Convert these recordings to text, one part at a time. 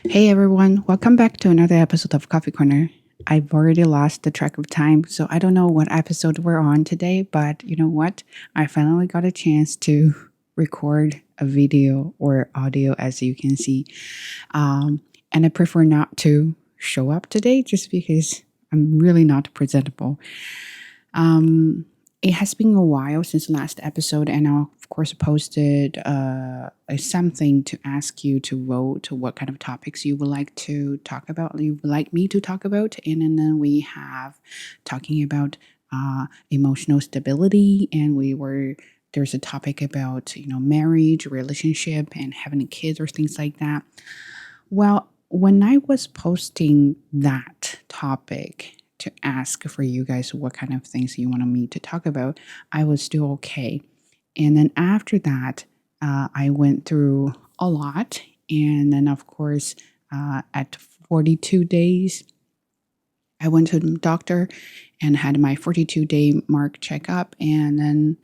Hey everyone, welcome back to another episode of Coffee Corner. I've already lost the track of time, so I don't know what episode we're on today, but you know what? I finally got a chance to record a video or audio, as you can see. And I prefer not to show up today just because I'm really not presentable. It has been a while since last episode, and I of course posted something to ask you to vote what kind of topics you would like to talk about. You would like me to talk about, and then we have talking about emotional stability, and there's a topic about marriage, relationship, and having kids or things like that. Well, when I was posting that topic to ask for you guys what kind of things you wanted me to talk about, I was still okay. And then after that, I went through a lot. And then, of course, at 42 days, I went to the doctor and had my 42-day mark checkup, and then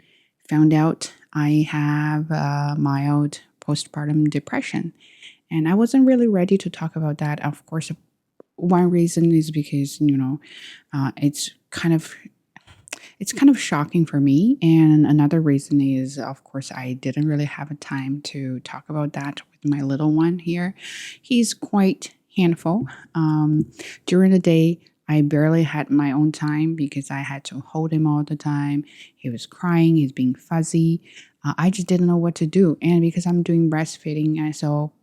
found out I have mild postpartum depression. And I wasn't really ready to talk about that. Of course, one reason is because it's kind of shocking for me, and another reason is, of course, I didn't really have a time to talk about that with my little one here. He's quite handful. During the day, I barely had my own time because I had to hold him all the time. He was crying, he's being fuzzy. I just didn't know what to do, and because I'm doing breastfeeding, and so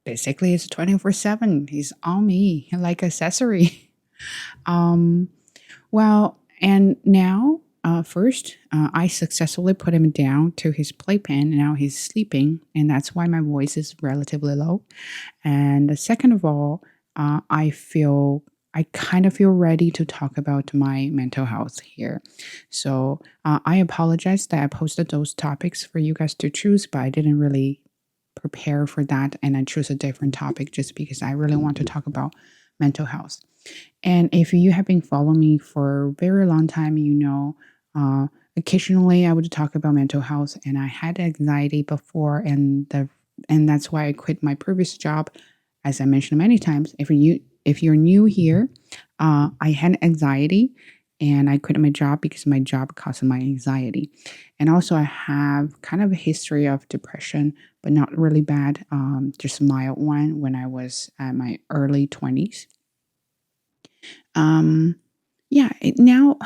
basically it's 24/7. He's on me like accessory. um well, and now, first, I successfully put him down to his playpen, and now he's sleeping, and that's why my voice is relatively low. And second of all, I kind of feel ready to talk about my mental health here. So I apologize that I posted those topics for you guys to choose, but I didn't really prepare for that, and I chose a different topic just because I really want to talk about mental health. And if you have been following me for a very long time, uh, occasionally I would talk about mental health, and I had anxiety before, and that's why I quit my previous job. As I mentioned many times, if you're new here, I had anxiety, and I quit my job because my job caused my anxiety. And also, I have kind of a history of depression, but not really bad, just a mild one when I was at my early 20s. Um, yeah, now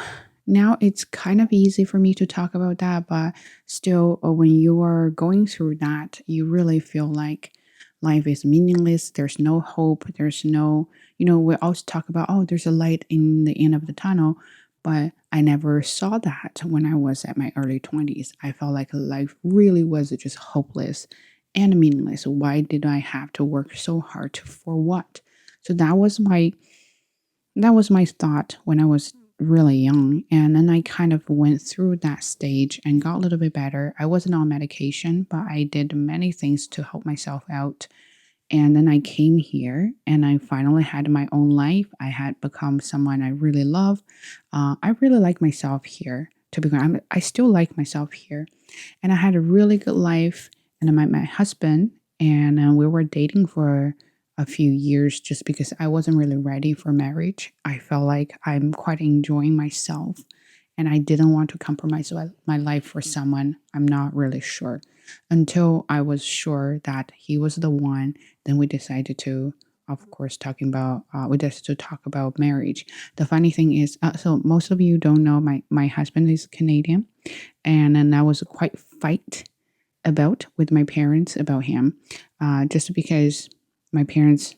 it's kind of easy for me to talk about that, but still, when you are going through that, you really feel like life is meaningless. There's no hope. There's no, we always talk about, oh, there's a light in the end of the tunnel, but I never saw that when I was at my early 20s. I felt like life really was just hopeless and meaningless. Why did I have to work so hard for what? So that was my thought when I was really young. And then I kind of went through that stage and got a little bit better. I wasn't on medication, but I did many things to help myself out. And then I came here and I finally had my own life. I had become someone I really love. I really like myself here. To be honest, I still like myself here. And I had a really good life. And I met my husband, and we were dating for a few years just because I wasn't really ready for marriage. I felt like I'm quite enjoying myself, and I didn't want to compromise my life for someone I'm not really sure. Until I was sure that he was the one, then we decided to, of course, we decided to talk about marriage. The funny thing is, so most of you don't know, my husband is Canadian, and then I was quite fight about with my parents about him, just because my parents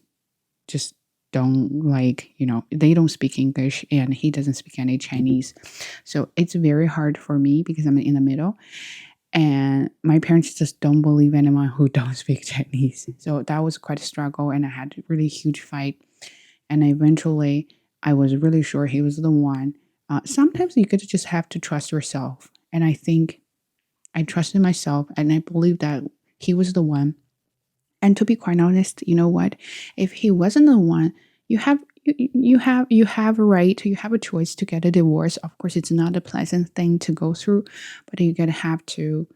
just don't like, they don't speak English, and he doesn't speak any Chinese. So it's very hard for me because I'm in the middle, and my parents just don't believe anyone who don't speak Chinese. So that was quite a struggle, and I had a really huge fight. And eventually, I was really sure he was the one. Sometimes you could just have to trust yourself, and I think I trusted myself, and I believed that he was the one. And to be quite honest, you know what? If he wasn't the one, you have a right, you have a choice to get a divorce. Of course, it's not a pleasant thing to go through, but you gotta have to,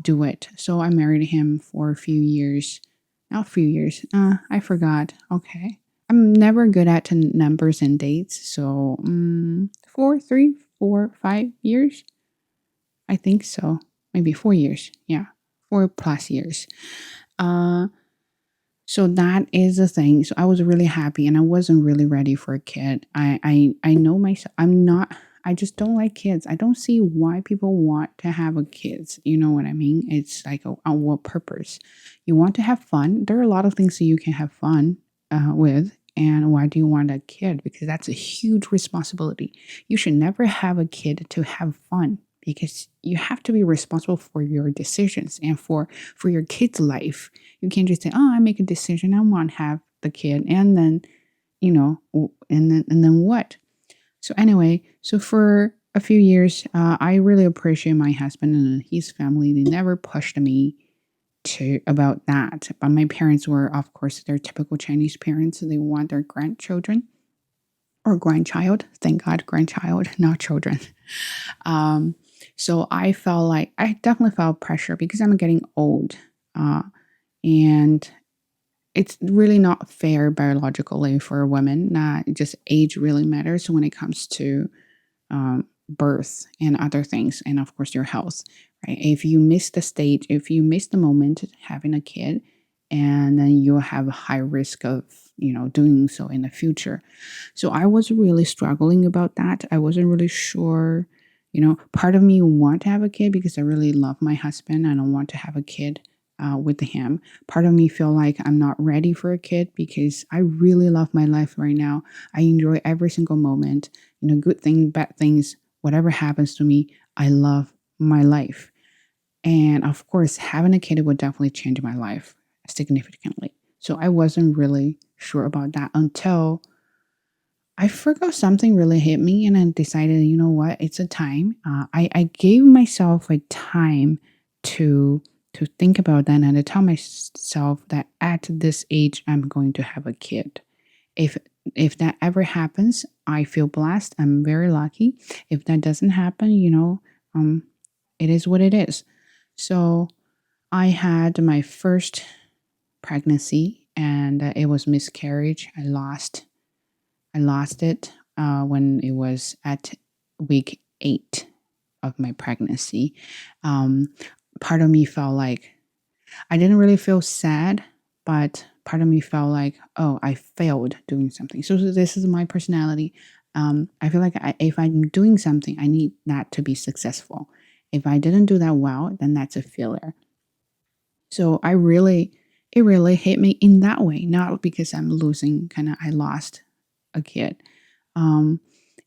do it. So I married him for a few years, A few years. I forgot. Okay. I'm never good at numbers and dates. So 5 years. I think so. Maybe 4 years. Yeah. 4+ years. Uh, so that is the thing. So I was really happy and I wasn't really ready for a kid. I know myself. I just don't like kids. I don't see why people want to have a kids. You know what I mean? It's like on what purpose? You want to have fun. There are a lot of things that you can have fun with. And why do you want a kid? Because that's a huge responsibility. You should never have a kid to have fun because you have to be responsible for your decisions and for your kid's life. You can't just say, "Oh, I make a decision. I want to have the kid," and then and then what? So anyway, so for a few years, I really appreciate my husband and his family. They never pushed me to about that. But my parents were, of course, they're typical Chinese parents. So they want their grandchildren or grandchild. Thank God, grandchild, not children. Um, so I definitely felt pressure because I'm getting old. And it's really not fair biologically for women. Not just age really matters when it comes to birth and other things, and of course your health. Right? If you miss the stage, if you miss the moment having a kid, and then you'll have a high risk of doing so in the future. So I was really struggling about that. I wasn't really sure. Part of me want to have a kid because I really love my husband and I want to have a kid with him. Part of me feel like I'm not ready for a kid because I really love my life right now. I enjoy every single moment. Good things, bad things, whatever happens to me, I love my life. And of course, having a kid would definitely change my life significantly. So I wasn't really sure about that until I forgot something really hit me, and I decided, you know what, it's a time. I gave myself a time to think about that, and I tell myself that at this age, I'm going to have a kid. If if that ever happens, I feel blessed. I'm very lucky. If that doesn't happen, it is what it is. So I had my first pregnancy, and it was miscarriage. I lost it when it was at week 8 of my pregnancy. Um, Part of me felt like I didn't really feel sad, but part of me felt like, oh, I failed doing something. So this is my personality. I feel like if I'm doing something, I need that to be successful. If I didn't do that well, then that's a failure. So it really hit me in that way, not because I'm losing, I lost a kid. Um,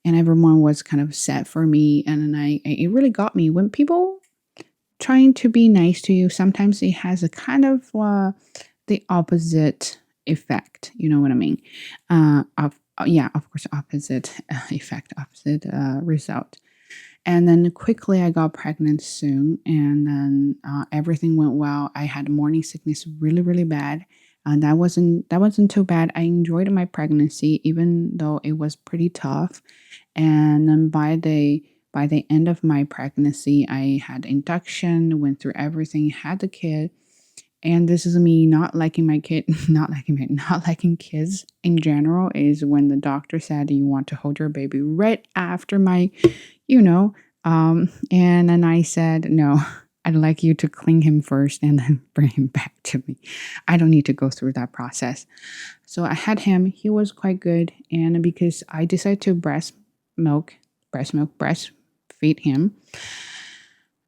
and everyone was kind of sad for me. And then it really got me when people trying to be nice to you. Sometimes it has a kind of the opposite effect. You know what I mean? Yeah, of course, opposite effect, opposite result. And then quickly I got pregnant soon, and then everything went well. I had morning sickness really, really bad. That wasn't too bad. I enjoyed my pregnancy, even though it was pretty tough. And then by the end of my pregnancy, I had induction, went through everything, had the kid. And this is me not liking my kid, not liking kids in general, is when the doctor said you want to hold your baby right after my, you know, and then I said, no, I'd like you to clean him first and then bring him back to me. I don't need to go through that process. So I had him. He was quite good. And because I decided to breastfeed him,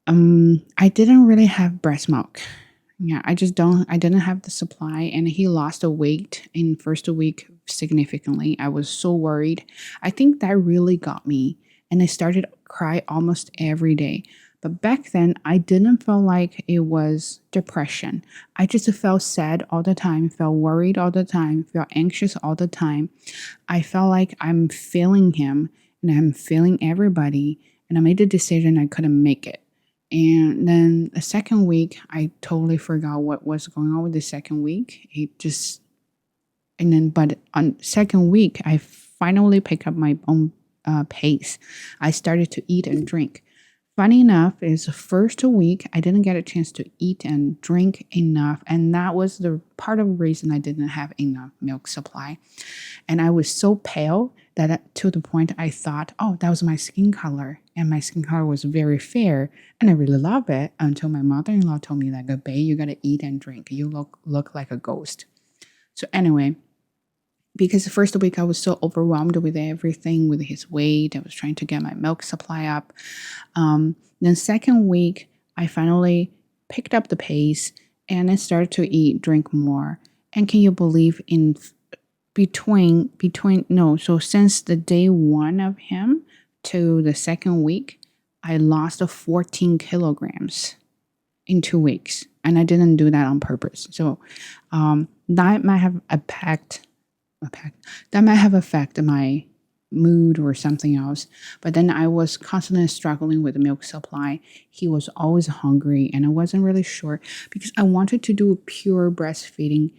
I didn't really have breast milk. Yeah, I didn't have the supply, and he lost a weight in first week significantly. I was so worried. I think that really got me, and I started to cry almost every day. But back then, I didn't feel like it was depression. I just felt sad all the time, felt worried all the time, felt anxious all the time. I felt like I'm failing him and I'm failing everybody, and I made the decision I couldn't make it. And then the second week, I totally forgot what was going on with the second week. But on second week, I finally picked up my own pace. I started to eat and drink. Funny enough, is the first week I didn't get a chance to eat and drink enough, and that was the part of the reason I didn't have enough milk supply. And I was so pale that to the point I thought, oh, that was my skin color, and my skin color was very fair, and I really love it until my mother-in-law told me like, "Babe, you gotta eat and drink. You look like a ghost." So anyway, because the first week I was so overwhelmed with everything, with his weight, I was trying to get my milk supply up. Then second week, I finally picked up the pace and I started to eat, drink more. And can you believe so since the day one of him to the second week, I lost 14 kilograms in 2 weeks. And I didn't do that on purpose. So that might have affected my mood or something else. But then I was constantly struggling with the milk supply. He was always hungry and I wasn't really sure because I wanted to do pure breastfeeding,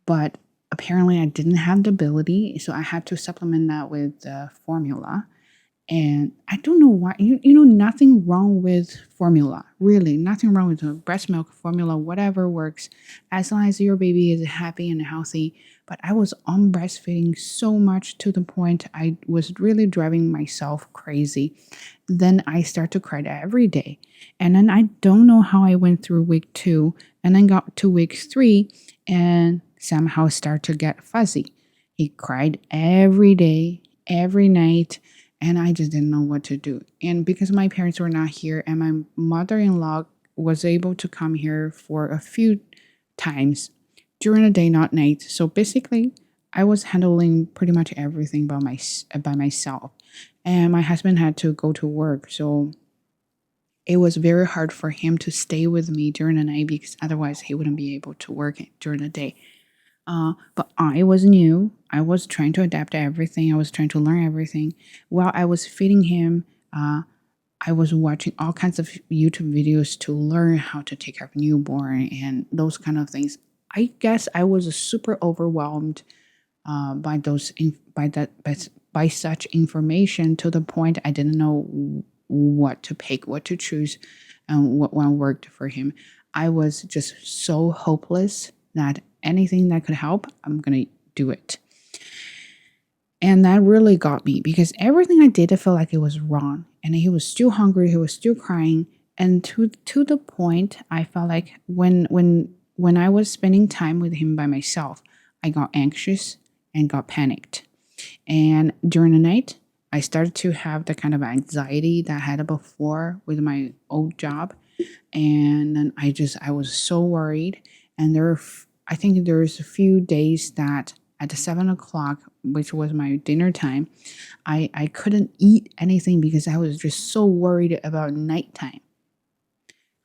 but apparently I didn't have the ability. So I had to supplement that with formula. And I don't know why, nothing wrong with formula, really, nothing wrong with the breast milk formula, whatever works, as long as your baby is happy and healthy. But I was on breastfeeding so much to the point I was really driving myself crazy. Then I start to cry every day. And then I don't know how I went through week 2 and then got to week 3 and somehow start to get fuzzy. He cried every day, every night. And I just didn't know what to do. And because my parents were not here and my mother-in-law was able to come here for a few times during the day, not night. So basically, I was handling pretty much everything by myself. And my husband had to go to work. So it was very hard for him to stay with me during the night because otherwise he wouldn't be able to work during the day. But I was new. I was trying to adapt to everything. I was trying to learn everything. While I was feeding him, I was watching all kinds of YouTube videos to learn how to take care of newborn and those kind of things. I guess I was super overwhelmed by such information to the point I didn't know what to pick, what to choose, and what one worked for him. I was just so hopeless that anything that could help, I'm going to do it. And that really got me because everything I did, I felt like it was wrong. And he was still hungry. He was still crying. And to the point, I felt like when I was spending time with him by myself, I got anxious and got panicked. And during the night, I started to have the kind of anxiety that I had before with my old job. And then I was so worried. And I think there's a few days that at 7 o'clock, which was my dinner time, I couldn't eat anything because I was just so worried about nighttime.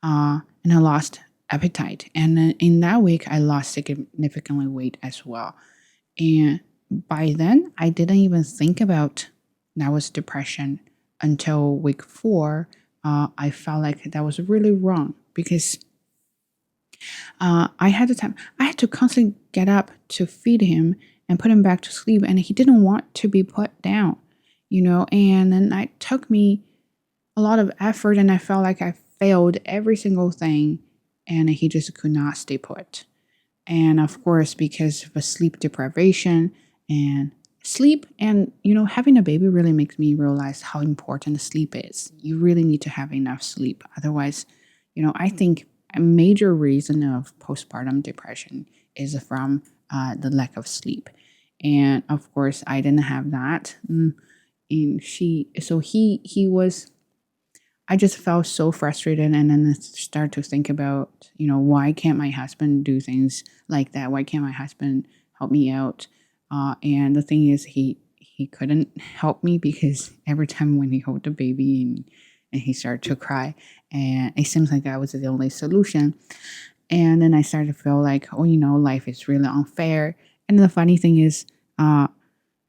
And I lost appetite. And then in that week, I lost significantly weight as well. And by then, I didn't even think about that was depression until week 4. I felt like that was really wrong because I had to constantly get up to feed him and put him back to sleep, and he didn't want to be put down, and then it took me a lot of effort, and I felt like I failed every single thing, and he just could not stay put. And of course, because of a sleep deprivation and sleep, and having a baby really makes me realize how important sleep is. You really need to have enough sleep. Otherwise, I think a major reason of postpartum depression is from the lack of sleep. And of course, I didn't have that. And I just felt so frustrated, and then start to think about, why can't my husband do things like that? Why can't my husband help me out? And the thing is, he couldn't help me because every time when he held the baby and he started to cry, and it seems like I was the only solution. And then I started to feel like, life is really unfair. And the funny thing is,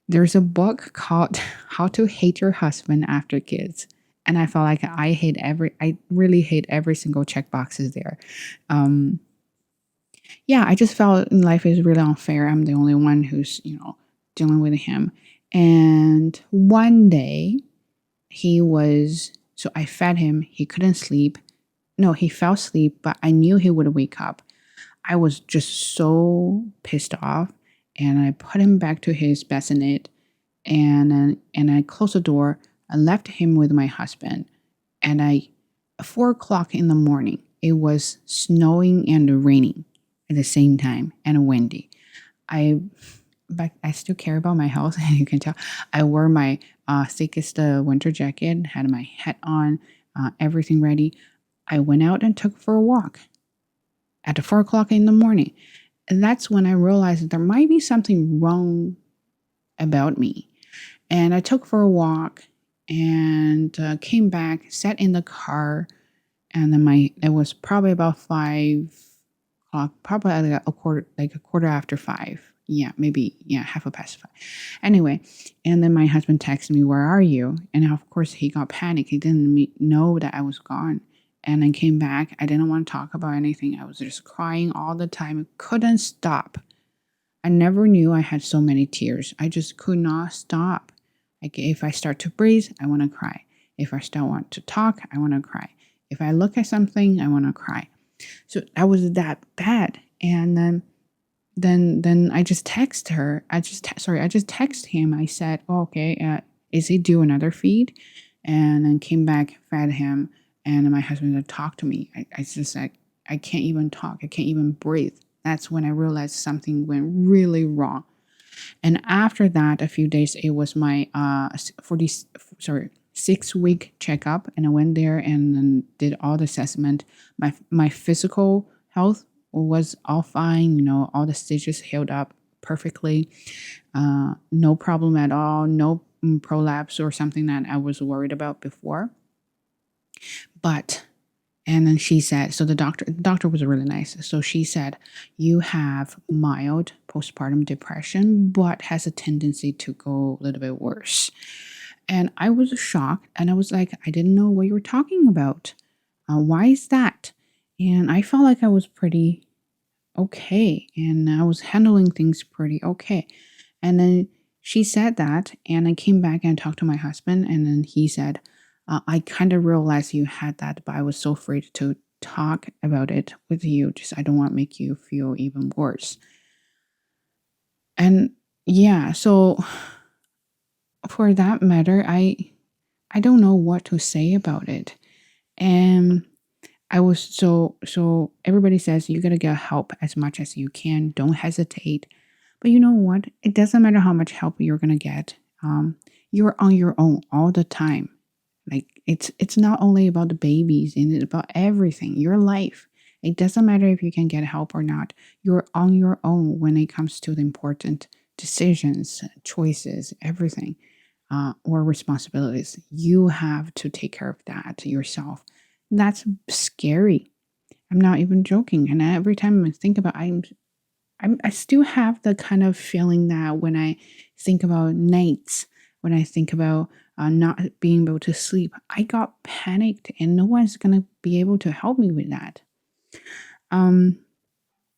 there's a book called How to Hate Your Husband After Kids. And I felt like I really hate every single checkboxes there. I just felt life is really unfair. I'm the only one who's, dealing with him. And one day he was So I fed him. He couldn't sleep. No, he fell asleep, but I knew he would wake up. I was just so pissed off, and I put him back to his bassinet, and I closed the door. I left him with my husband, and 4 o'clock in the morning, it was snowing and raining at the same time and windy. But I still care about my health, and you can tell. I wore my thickest winter jacket, had my hat on, everything ready. I went out and took for a walk at 4 o'clock in the morning. And that's when I realized that there might be something wrong about me. And I took for a walk and came back, sat in the car, and then it was probably about 5 o'clock, probably like a quarter after 5. Yeah, maybe, yeah, half a past 5. Anyway, and then my husband texted me, "Where are you?" And of course, he got panicked. He didn't know that I was gone. And I came back. I didn't want to talk about anything. I was just crying all the time. Couldn't stop. I never knew I had so many tears. I just could not stop. Like if I start to breathe, I want to cry. If I still want to talk, I want to cry. If I look at something, I want to cry. So I was that bad. And then I just text her. I just text him. I said, "Oh, okay, is he due another feed?" And then came back, fed him, and my husband had talked to me. I just said, I can't even talk. I can't even breathe. That's when I realized something went really wrong. And after that, a few days, it was my 6-week checkup, and I went there and then did all the assessment. My physical health was all fine. All the stitches healed up perfectly. No problem at all. No prolapse or something that I was worried about before. And then she said, so the doctor was really nice. So she said, "You have mild postpartum depression, but has a tendency to go a little bit worse." And I was shocked, and I was like, "I didn't know what you were talking about. Why is that?" And I felt like I was pretty okay, and I was handling things pretty okay. And then she said that, and I came back and talked to my husband, and then he said, "I kind of realized you had that, but I was so afraid to talk about it with you. Just I don't want to make you feel even worse." And yeah, so for that matter, I don't know what to say about it. And I was so everybody says you gotta get help as much as you can. Don't hesitate. But you know what? It doesn't matter how much help you're gonna get. You're on your own all the time. Like it's not only about the babies, and it's about everything, your life. It doesn't matter if you can get help or not. You're on your own when it comes to the important decisions, choices, everything, or responsibilities. You have to take care of that yourself. That's scary. I'm not even joking. And every time I think about, I still have the kind of feeling that when I think about nights, when I think about not being able to sleep, I got panicked, and no one's gonna be able to help me with that.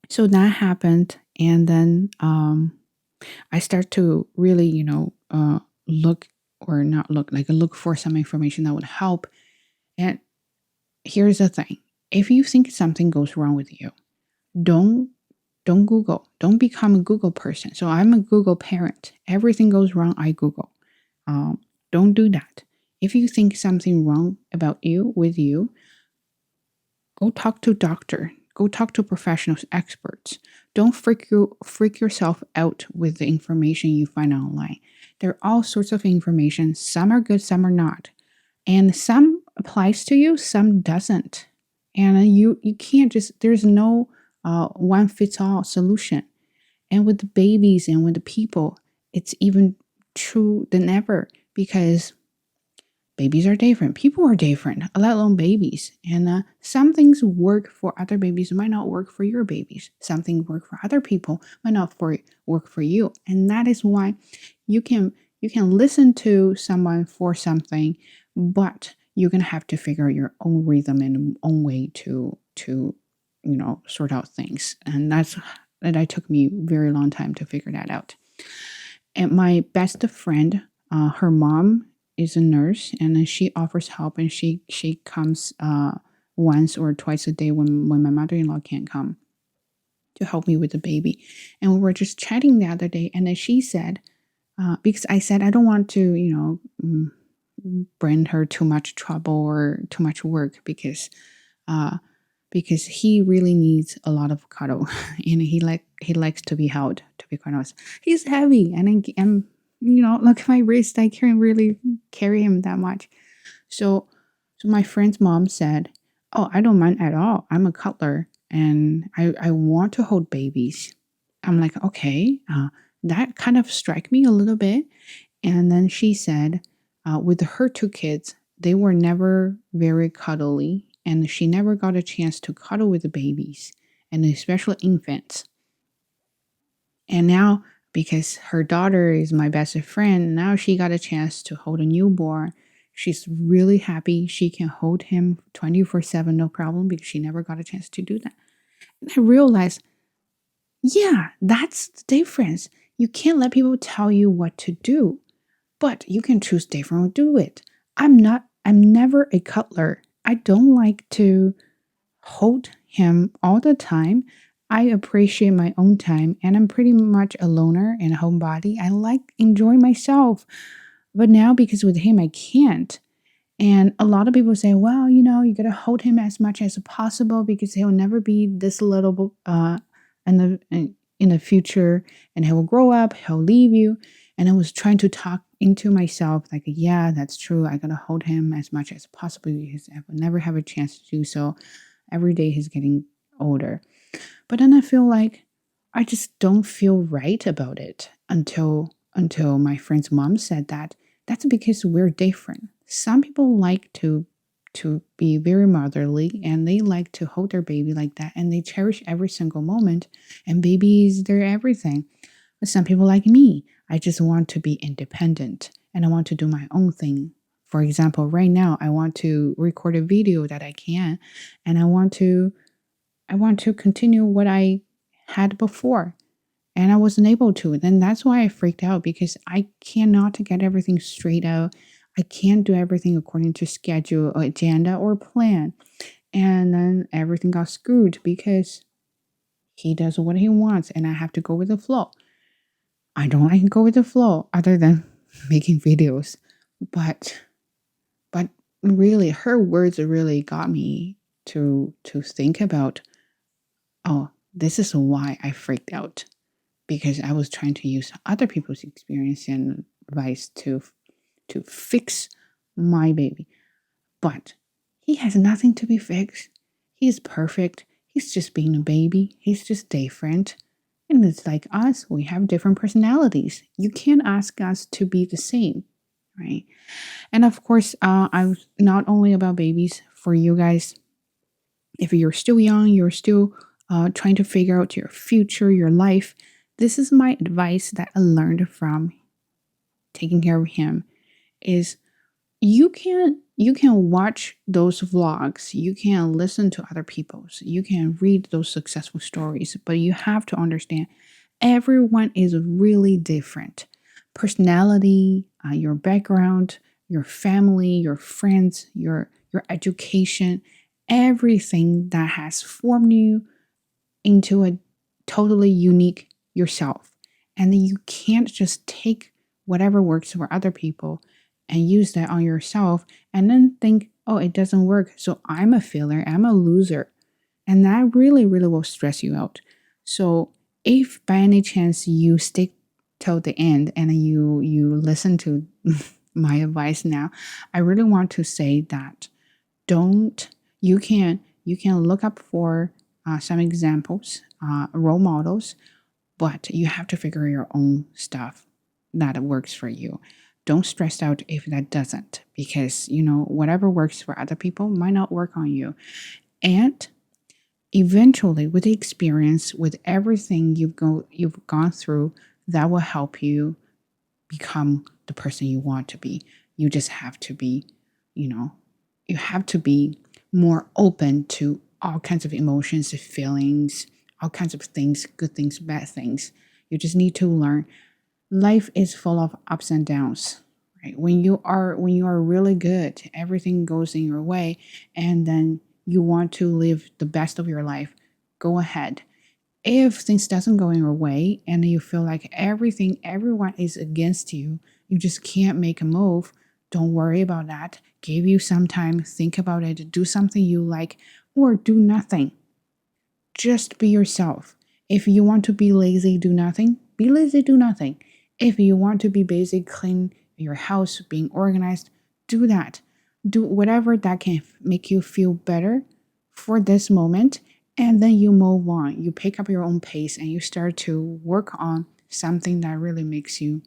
So that happened, and then I start to really, look or not look, like look for some information that would help. And here's the thing: if you think something goes wrong with you, don't Google. Don't become a Google person. So I'm a Google parent. Everything goes wrong, I Google. Don't do that. If you think something wrong about you, with you, go talk to a doctor. Go talk to professionals, experts. Don't freak yourself out with the information you find online. There are all sorts of information. Some are good, some are not. And some applies to you, some doesn't. And you can't just, there's no one fits all solution. And with the babies and with the people, it's even true than ever, because babies are different. People are different, let alone babies. And some things work for other babies might not work for your babies. Some things work for other people might not work for you. And that is why you can listen to someone for something, but you're gonna have to figure out your own rhythm and own way to sort out things. And that took me a very long time to figure that out. And my best friend, her mom is a nurse, and then she offers help, and she comes once or twice a day when my mother-in-law can't come to help me with the baby. And we were just chatting the other day, and then she said, because I said I don't want to, bring her too much trouble or too much work uh, because he really needs a lot of cuddle, and he likes to be held. To be quite honest, he's heavy, and look at my wrist. I can't really carry him that much. So my friend's mom said, "Oh, I don't mind at all. I'm a cuddler, and I want to hold babies." I'm like, okay, that kind of struck me a little bit. And then she said, with her two kids, they were never very cuddly, and she never got a chance to cuddle with the babies, and especially infants. And now, because her daughter is my best friend, now she got a chance to hold a newborn. She's really happy she can hold him 24/7, no problem, because she never got a chance to do that. And I realized, yeah, that's the difference. You can't let people tell you what to do, but you can choose different to do it. I'm never a cuddler. I don't like to hold him all the time. I appreciate my own time, and I'm pretty much a loner and a homebody. I like enjoying myself. But now, because with him I can't. And a lot of people say, well, you got to hold him as much as possible because he'll never be this little in the future, and he will grow up, he'll leave you. And I was trying to talk into myself like, yeah, that's true. I got to hold him as much as possible because I will never have a chance to do so. Every day he's getting older. But then I feel like I just don't feel right about it until my friend's mom said that. That's because we're different. Some people like to be very motherly, and they like to hold their baby like that, and they cherish every single moment, and baby is their everything. But some people like me, I just want to be independent, and I want to do my own thing. For example, right now I want to record a video that I can, and I want to continue what I had before, and I wasn't able to. Then that's why I freaked out, because I cannot get everything straight out. I can't do everything according to schedule, or agenda, or plan. And then everything got screwed because he does what he wants, and I have to go with the flow. I don't like to go with the flow other than making videos. But really, her words really got me to think about, oh, this is why I freaked out, because I was trying to use other people's experience and advice to fix my baby. But he has nothing to be fixed. He's perfect. He's just being a baby. He's just different. And it's like us, we have different personalities. You can't ask us to be the same, right? And of course, I'm not only about babies. For you guys, if you're still young, you're still trying to figure out your future, your life, this is my advice that I learned from taking care of him is you can watch those vlogs, you can listen to other people's, you can read those successful stories, but you have to understand everyone is really different. Personality, your background, your family, your friends, your education, everything that has formed you into a totally unique yourself. And then you can't just take whatever works for other people and use that on yourself and then think, oh, it doesn't work, so I'm a failure, I'm a loser. And that really, really will stress you out. So if by any chance you stick till the end and you listen to my advice now, I really want to say that you can look up for some examples, role models, but you have to figure your own stuff that works for you. Don't stress out if that doesn't, because whatever works for other people might not work on you. And eventually, with the experience, with everything you've gone through, that will help you become the person you want to be. You just have to be, you have to be more open to all kinds of emotions, feelings, all kinds of things, good things, bad things. You just need to learn. Life is full of ups and downs, right? When you are really good, everything goes in your way, and then you want to live the best of your life, go ahead. If things doesn't go in your way and you feel like everyone is against you, you just can't make a move, don't worry about that. Give you some time, think about it, do something you like, or do nothing. Just be yourself. If you want to be lazy, do nothing. Be lazy, do nothing. If you want to be busy, clean your house, being organized, do that. Do whatever that can make you feel better for this moment. And then you move on. You pick up your own pace and you start to work on something that really makes you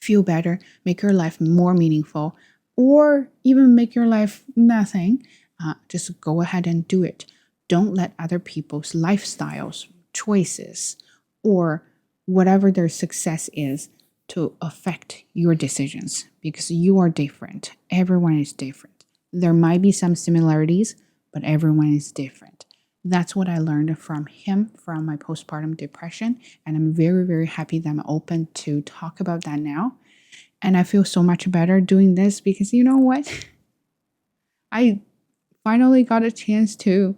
feel better, make your life more meaningful, or even make your life nothing. Just go ahead and do it. Don't let other people's lifestyles, choices, or whatever their success is to affect your decisions, because you are different. Everyone is different. There might be some similarities, but everyone is different. That's what I learned from him, from my postpartum depression. And I'm very, very happy that I'm open to talk about that now. And I feel so much better doing this because you know what? I finally got a chance to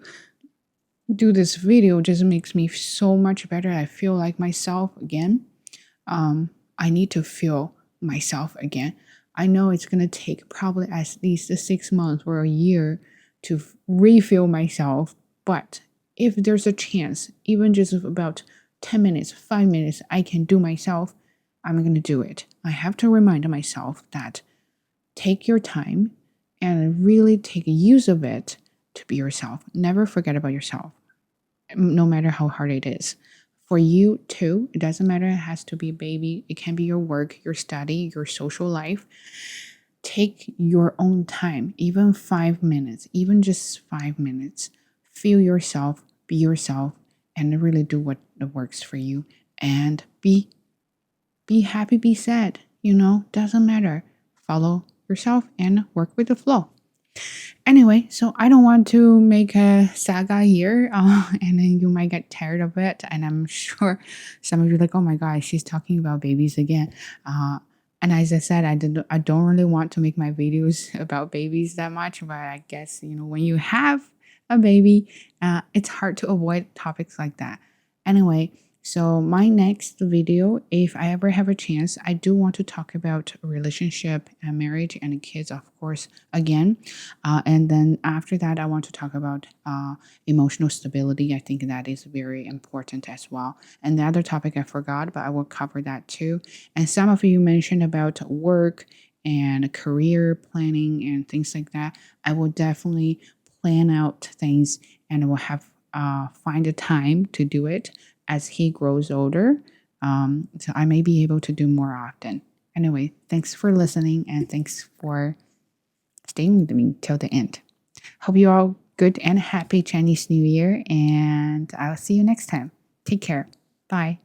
do this video. It just makes me so much better. I feel like myself again. I need to feel myself again. I know it's going to take probably at least 6 months or a year to refill myself. But if there's a chance, even just about 10 minutes, 5 minutes, I can do myself, I'm going to do it. I have to remind myself that take your time and really take use of it to be yourself. Never forget about yourself, no matter how hard it is. For you too, it doesn't matter. It has to be a baby. It can be your work, your study, your social life. Take your own time, even 5 minutes, even just 5 minutes. Feel yourself, be yourself, and really do what works for you. And be happy, be sad. Doesn't matter. Follow yourself and work with the flow. Anyway, so I don't want to make a saga here, and then you might get tired of it. And I'm sure some of you are like, oh my God, she's talking about babies again. And as I said, I don't really want to make my videos about babies that much, but I guess, when you have a baby, it's hard to avoid topics like that. Anyway, so my next video, if I ever have a chance, I do want to talk about relationship and marriage and kids, of course, again. And then after that, I want to talk about emotional stability. I think that is very important as well. And the other topic I forgot, but I will cover that too. And some of you mentioned about work and career planning and things like that. I will definitely plan out things and I will have find a time to do it as he grows older. So I may be able to do more often. Anyway, thanks for listening and thanks for staying with me till the end. Hope you all good and happy Chinese New Year, and I'll see you next time. Take care. Bye.